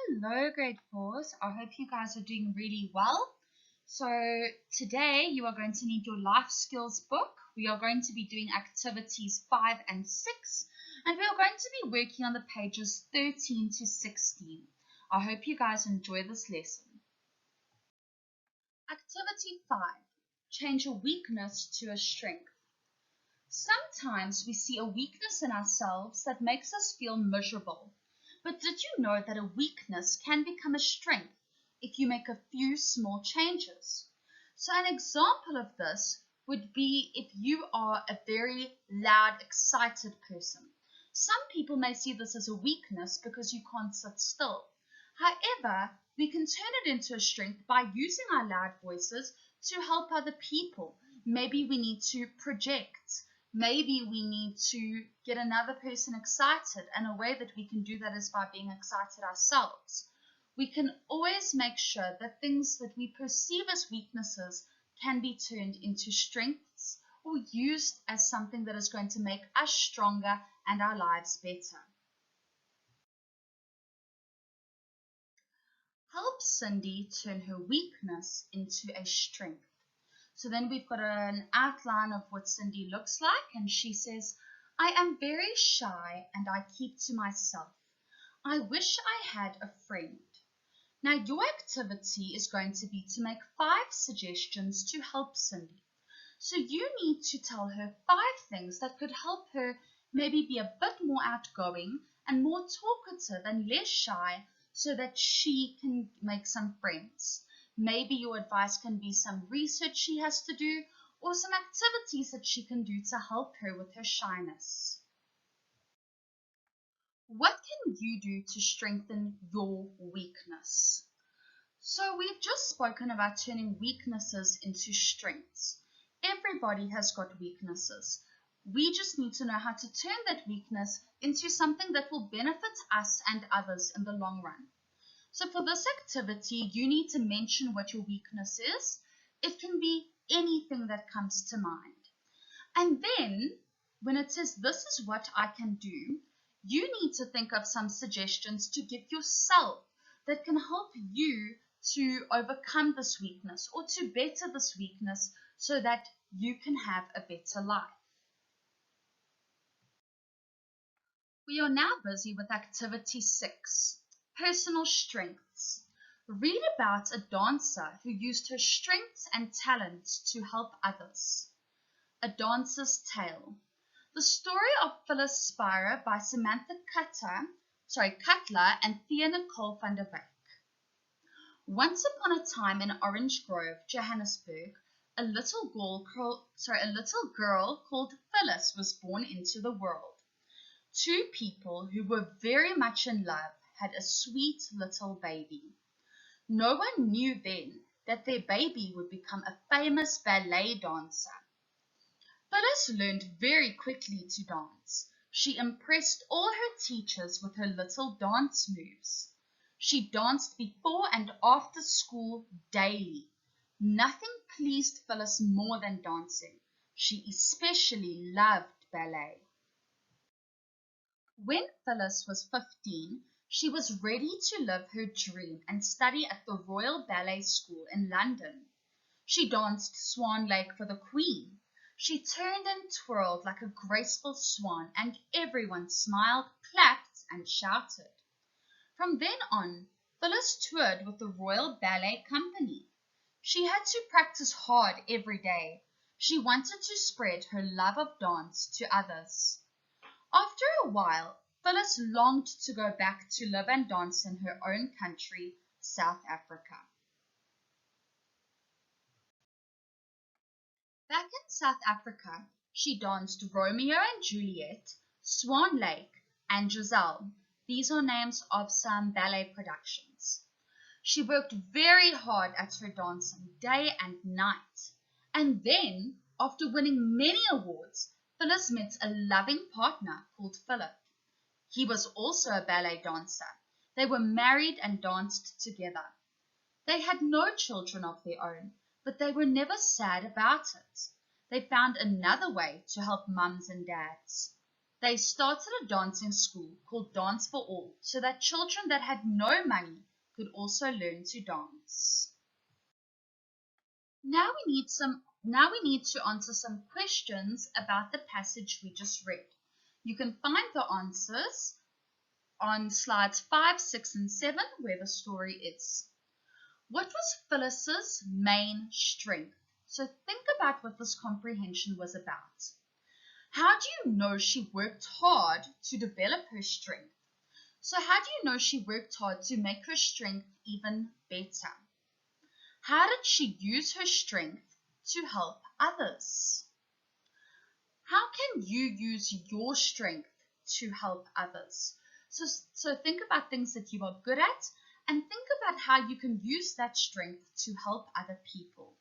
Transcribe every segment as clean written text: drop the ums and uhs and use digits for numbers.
Hello, grade fours. I hope you guys are doing really well. So, today you are going to need your life skills book. We are going to be doing activities 5 and 6, and we are going to be working on the pages 13 to 16. I hope you guys enjoy this lesson. Activity 5. Change a weakness to a strength. Sometimes we see a weakness in ourselves that makes us feel miserable. But did you know that a weakness can become a strength if you make a few small changes? So an example of this would be if you are a very loud, excited person. Some people may see this as a weakness because you can't sit still. However, we can turn it into a strength by using our loud voices to help other people. Maybe we need to project. Maybe we need to get another person excited, and a way that we can do that is by being excited ourselves. We can always make sure that things that we perceive as weaknesses can be turned into strengths or used as something that is going to make us stronger and our lives better. Help Cindy turn her weakness into a strength. So then we've got an outline of what Cindy looks like, and she says, I am very shy and I keep to myself. I wish I had a friend. Now your activity is going to be to make 5 suggestions to help Cindy. So you need to tell her 5 things that could help her maybe be a bit more outgoing and more talkative and less shy so that she can make some friends. Maybe your advice can be some research she has to do or some activities that she can do to help her with her shyness. What can you do to strengthen your weakness? So we've just spoken about turning weaknesses into strengths. Everybody has got weaknesses. We just need to know how to turn that weakness into something that will benefit us and others in the long run. So for this activity, you need to mention what your weakness is. It can be anything that comes to mind. And then when it says this is what I can do, you need to think of some suggestions to give yourself that can help you to overcome this weakness or to better this weakness so that you can have a better life. We are now busy with activity 6. Personal strengths. Read about a dancer who used her strengths and talents to help others. A Dancer's Tale. The story of Phyllis Spira by Samantha Cutler and Thea Nicole van der Wyk. Once upon a time in Orange Grove, Johannesburg, a little girl called Phyllis was born into the world. 2 people who were very much in love had a sweet little baby. No one knew then that their baby would become a famous ballet dancer. Phyllis learned very quickly to dance. She impressed all her teachers with her little dance moves. She danced before and after school daily. Nothing pleased Phyllis more than dancing. She especially loved ballet. When Phyllis was 15, she was ready to live her dream and study at the Royal Ballet School in London. She danced Swan Lake for the Queen. She turned and twirled like a graceful swan, and everyone smiled, clapped, and shouted. From then on, Phyllis toured with the Royal Ballet Company. She had to practice hard every day. She wanted to spread her love of dance to others. After a while, Phyllis longed to go back to live and dance in her own country, South Africa. Back in South Africa, she danced Romeo and Juliet, Swan Lake, and Giselle. These are names of some ballet productions. She worked very hard at her dancing day and night. And then, after winning many awards, Phyllis met a loving partner called Philip. He was also a ballet dancer. They were married and danced together. They had no children of their own, but they were never sad about it. They found another way to help mums and dads. They started a dancing school called Dance for All so that children that had no money could also learn to dance. Now we need to answer some questions about the passage we just read. You can find the answers on slides 5, 6, and 7 where the story is. What was Phyllis's main strength? So think about what this comprehension was about. How do you know she worked hard to develop her strength? So how do you know she worked hard to make her strength even better? How did she use her strength to help others? How can you use your strength to help others? So think about things that you are good at and think about how you can use that strength to help other people.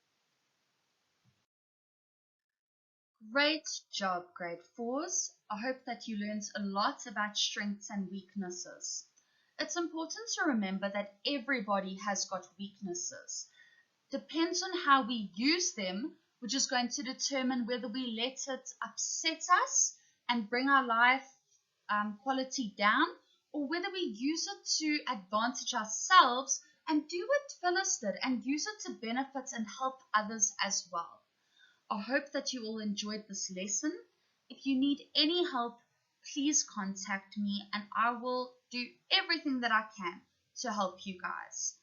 Great job, grade 4s. I hope that you learned a lot about strengths and weaknesses. It's important to remember that everybody has got weaknesses. Depends on how we use them, which is going to determine whether we let it upset us and bring our life quality down, or whether we use it to advantage ourselves and do what Phyllis did and use it to benefit and help others as well. I hope that you all enjoyed this lesson. If you need any help, please contact me and I will do everything that I can to help you guys.